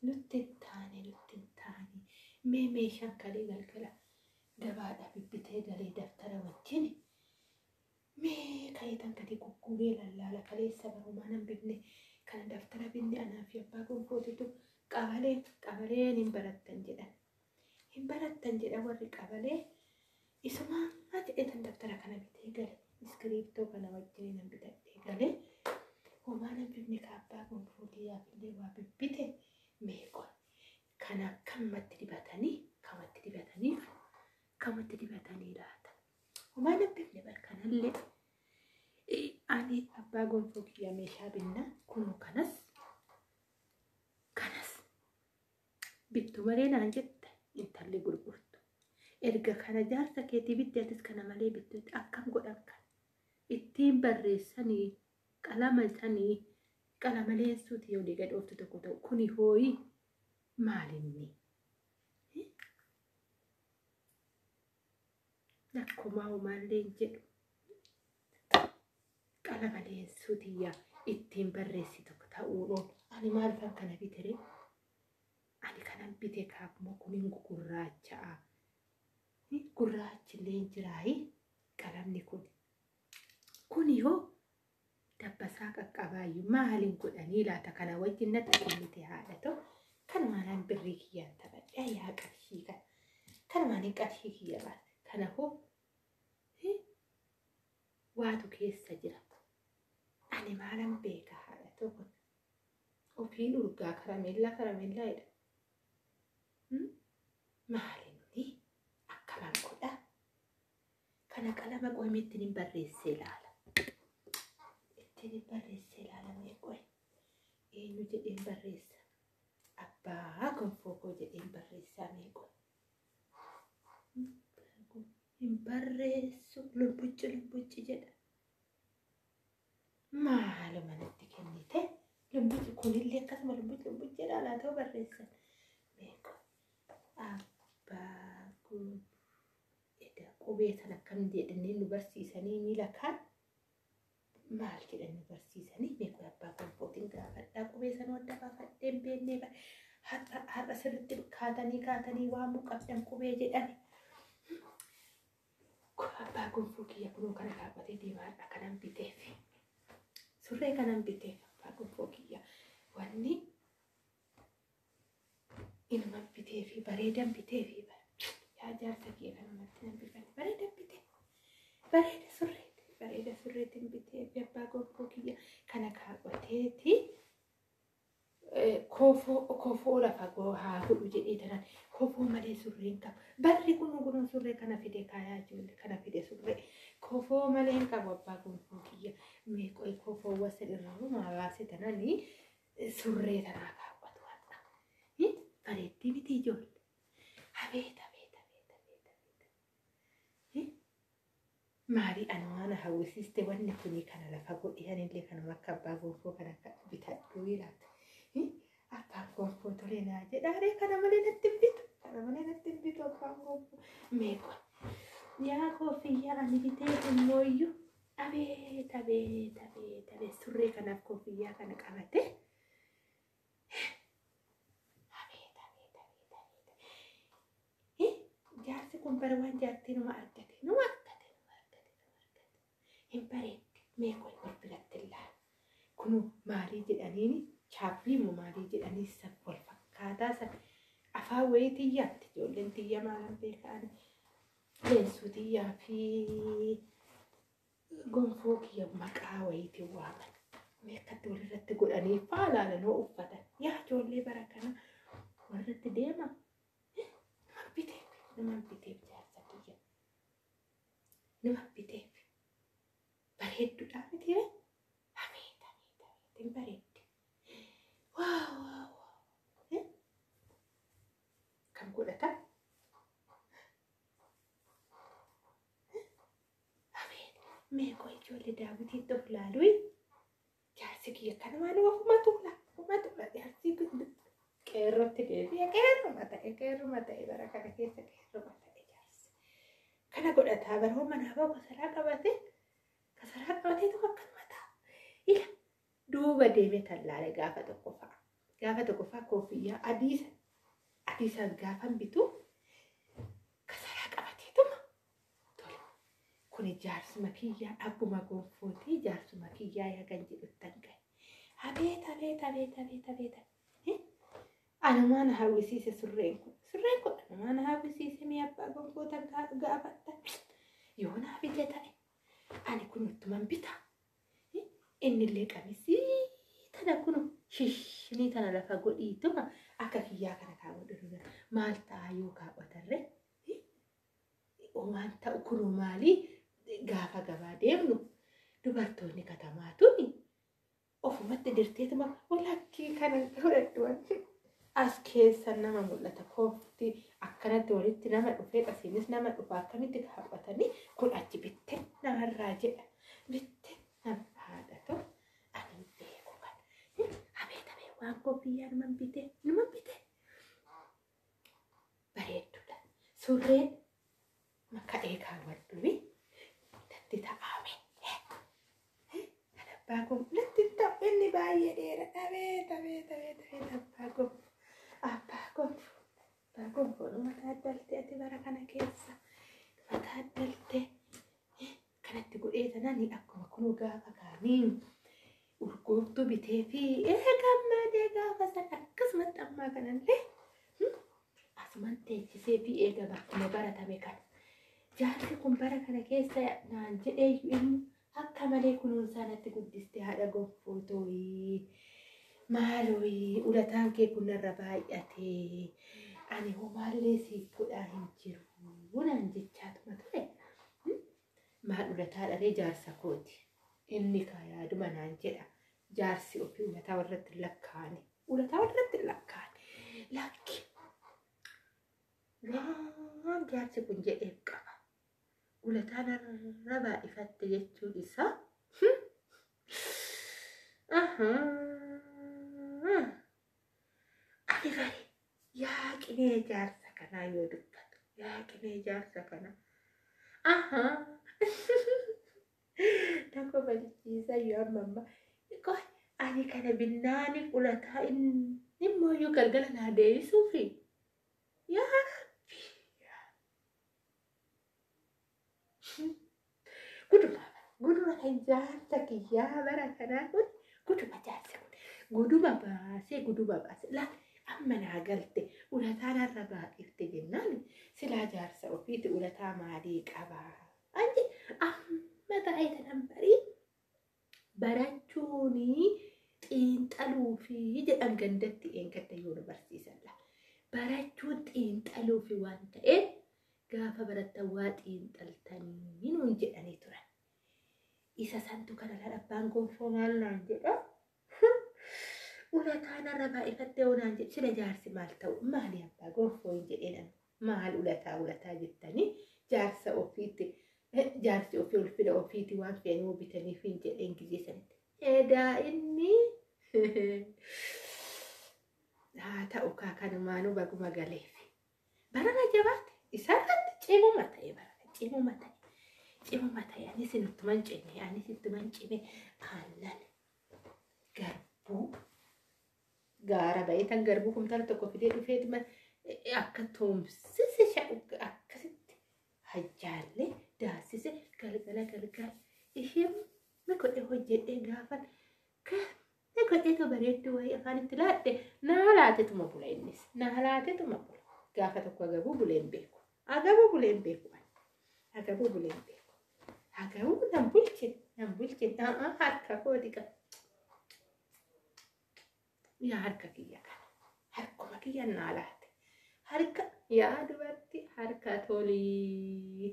nutti taane meeshaan kalee galgala gabaadhaa bibbitee galee daftara wajjin mee kayitan gadi gugguubee lallaala kaleessa barumaan hin bifne kana daftara binne anaa fi abbaa gonfootitu qabaleen hin barattan jedhan warri qabalee isuma jedhetan daftara kana bitee gale iskiriiptoo kana wajjin hin bitadhee galee homaan hin bifne ka abbaa gonfootiyaaf illee waa bibbite meeqon kana kamatti dibatanii laata homaan hin bifne barkanallee ani abbaa gonfoo kiyya meeshaa binna kunu kanas bittu malee naan jette intalli gurgurtu erga kana jaarsa keetii bitteetis kana malee bittutti akkam godhan kan ittiin barreessanii qalama leensuuti yoo dhiiga dhooftu tokko ta'u kuni hooyi maalinni lakkumaa homaallee jedhu qalama leensuutiyyaa ittiin barreessi tokko ta'uudhoon ani maalfan kana bitere ani kanan bite kaabmoo kunin gurraacha'a gurraachillee jiraayi qalamni kun yoo dabbasaa qaqqabaayyuu maaliin godhanii laata kana wajjin natti kennite haadha ta'u kan maalaan birrii kiyyaan taphadhe yaa qarshii kan maalaan qarshii kiyya baate kana hoo waatu keessa jira ani maalan beeka haadha ta'u kun ofiin urgaa karameellaa jedha maalinni akkaman godha kana qalama qoymeetti hin barreessee laala meeqoy eenyu jedheen barreessa abbaa gonfoo jedheen barreessaa meeqoy hin barreessu lumbucci jedha maaluma natti kennite lumbucci kunillee akkasuma lumbucci jedha laa ta'u barreessan meeqoy abbaa gonfoo qubee sana akkam jedhanii nu barsiisanii miila kaan maal jedhanii barsiisanii meeqoy abbaa gonfootiin gaafadhaa qubee sana wadda baafadheen beennee har'a sirritti kaatanii waamuu qabdan qubee jedhani abbaa gonfoo kiyya kunuu kana dhaabbatee deemaadha kanan biteef surree kanan biteef abbaa gonfoo kiyya wanni inuma biteefi bareedan biteefi yaa jaarsa kiyya kanumatti nan bifan bareedan biteef bareeda surreetiin biteef abbaa gonfoo kiyya kana kaawwateeti kofoo lafa haa godhu jedhee tanan kofoo malee surreen qaba barri kun surree kana fide kaayaa ijoollee kana fide surree kofoo malee hin qabu abbaa gonfoo kiyya meeqoy kofoo wasan irraa maabaase tananii surree tanaa kaawwatu hadha bareeddii miti ijoollee habeeta maali anwaana hawwisiiste wanni kuni kana lafa godhiyanillee kanuma akka abbaa gonfoo kana bitadhuu ilaata abbaan gonfoo tolee naa jedhaaree kana malee natti hin bitu abbaan gonfoo meeqoy yaa koofiyyaa ani bitee immooyyuu abeet surree kanaaf koofiyyaa kana qabate jaarsi kun bara waan jaartii numa argate hin bareeddi meeqoy wal biratti illaan kunu maalii jedhaniini chaapbii moo maalii jedhanii san wal fakkaataa san afaan wayii xiyyaatti ijoolleen xiyya maalan beekaan leensuu xiyyaa fi gonfoo kiyya maqaa wayiitiin waaman meeqatti walirratti godhanii faalaalanoo uffatan yaa ijoollee bara kana warratti deema nama biteef jaarsa kiyya nama biteef bareedduudhaa miti habeeta hin bareeddi waaw kan godhata habeeta meeqoy ijoollee daawwitiitti of laaluu jaarsi kiyya kanumaan ofuma jaarsi qeerrotti deebi'e qeerruma ta'e bara kana keessa qeerruma ta'e jaarsi kana godhataa baroo manaa bahu kasaraa qabatee tokko akkanuma ta'a ila duuba deemee tallaale gaafa tokko fa'a gaafa tokko faa koofiyyaa adiisan gaafan bitu kasaraa qabateetuma tole kuni jaarsuma kiyyaa abbuma gonfootii jaarsuma kiyyaa yagan jedhuttan gahe abeet anumaan hawwisiise surreen kun anumaan hawwisiise mi abbaa gonfoota gaafatta yoo naaf ille ta'e ani kun uttuman bita innillee qamisii tana kunu shishni tana lafa godhiituma akka kiyyaa kana kaawwadhu maal ta'a yoo kaawwatarre waan ta'u kunu maali gaafa gabaa deemnu dubartoonni katamaatuni ofumatti dirteetuma walakkii kana godhadhu as keessa nama mul'ata koofti akkanatti walitti nama dhufee qasiinis nama dhufa akkamitti kaawwatanii kun achi bitte namarraa jedha bitte nama haadhatu ani beeku kan abeet waan koofiyyaa numan bite bareeddudha surreen maka'ee kaawwadhuwi natti ta'ame abbaa kun natti ta'u inni baay'ee dheera abbaa kun mataa addalte ati bara kana keessa mataa addalte kanatti godhee tanani akkuma kunuu gaafa kaanii urgooftuu bitee fi gammadee gaafa san akkasumatti ammaa kanallee asuman teechisee fi eega bakkuma baratame kana jaarsi kun bara kana keessa naan jedhee inni akka malee kunuunsaa natti guddiste haadha gonfootoyi maalooyi ulataan kee kun narra baay'atee ani homaallee siif godhaa hin jiru naan jechaatuma ture maal ulataa dhalee jaarsa kooti inni kaa yaaduma naan jedha jaarsi ofii ulataa warratti lakkaa'ani lakki waan jaarsi kun jedheef qaba ulataa narra baay'ifatte jechuun isaa ani gari yaa qinee jaarsa kanaa yoo dubbatu yaa qinee jaarsa kanaa tokko balchiisa yoo amma qoy ani kana binnaani ulataa immoo yoo galgala naa deebisuufi yaa guduma kan jaarsa kiyyaa bara kanaa kun guduma jaarsa kun guduma baase la amma naa galte ulataa narra baay'ifte jennaan silaa jaarsa ofiiti ulataa maalii qabaa anji amma ta'ee tanan barachuuni xiinxaluu fi jedhan gandatti eengadda yoo nu barsiisanla barachuun xiinxaluu fi waan ta'eef gaafa barattan waa xiinxaltanii nuun jedhanii turan isa santu kana ladhabbaan gonfoo maal naan jedha ulataa narra baay'ifattee naan jedhe sila jaarsi maal ta'u maali abbaa gonfoo hin jedhedhan maal ulataa jettanii jaarsa ofiitti jaarsi ofii ulfina ofiiti waan feenuu bitaniif hin jedheen gizee sanitti edaa inni haa ta'u kaakanumaanuu baguma galeef barana jabaate isarratti cimuma ta'e anis ittuman cime aannan garbuu gaara baay'eetan garbuu kumtaala tokko fidee dhufeetuma akka toomsise sha'u akkasitti hajjaallee daasise galgala isheen mikodhe hojjedhee gaafan mikodheetu bareedduu wayii afaanitti laadhe naa laatetuma bula gaafa tokko agabuu buleen beeku agabuu nan bulchin harka kooti qaba yaa harka kiyya kana harkuma kiyya naa laate harka yaa dubartii harka tolii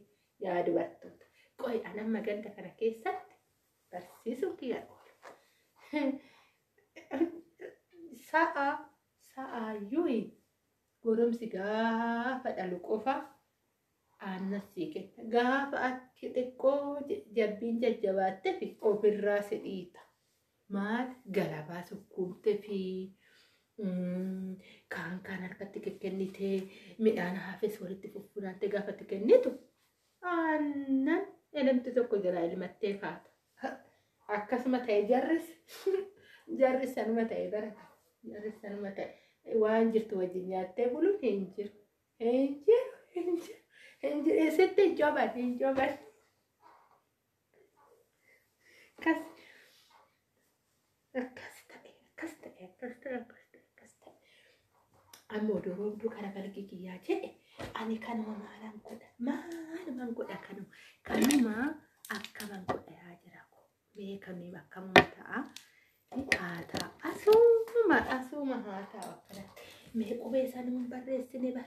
yaa dubartoota qoy anamma ganda kana keessatti barsiisuun kiyya sa'aayyuu goromsi gaafa dhalu qofa aannan sii kenna gaafa ati xiqqoo jabbiin jajjabaatte fi ofirraa si dhiita maal galabaa sukkuumte fi kaan harkatti kennitee midhaan hafes walitti fuffunaante gaafa itti kennitu aannan elemti tokko jala ilmattee kaata akkasuma ta'e jarris sanuma ta'e barata Jarrisan mata waan jirtu wajjin nyaattee buluun hin jiru. Hin jiru. Hin jiru. Hin jiru. Eessatti hin jooban. Hin jooban. Akkas ta'e. Akkas ta'e. Akkas ta'e. Akkas ta'e. Akkas ta'e. Ammoo doroomtuu kana balgi kiyyaa jedhe ani kanuma maalan godha. Maalumaan godha kanuma. Kanuma akkaman godha yaa jira koo. Mee kanuma akkamuma ta'a. Haata asuma haata akkanatti mee qubee sanuun barreessine bar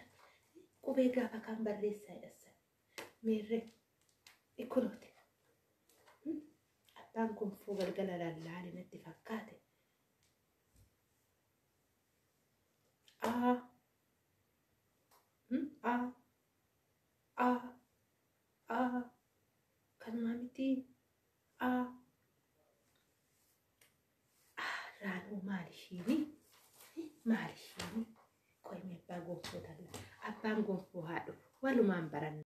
qubee gaafa kan barreessaa jedhasa meerre ikkunooti abbaan gonfoo galgala lallaale natti fakkaate kanumaa miti Ranu maalishiini qoyme abbaa gonfoo talla abbaan gonfoo haadhu walumaan baranna.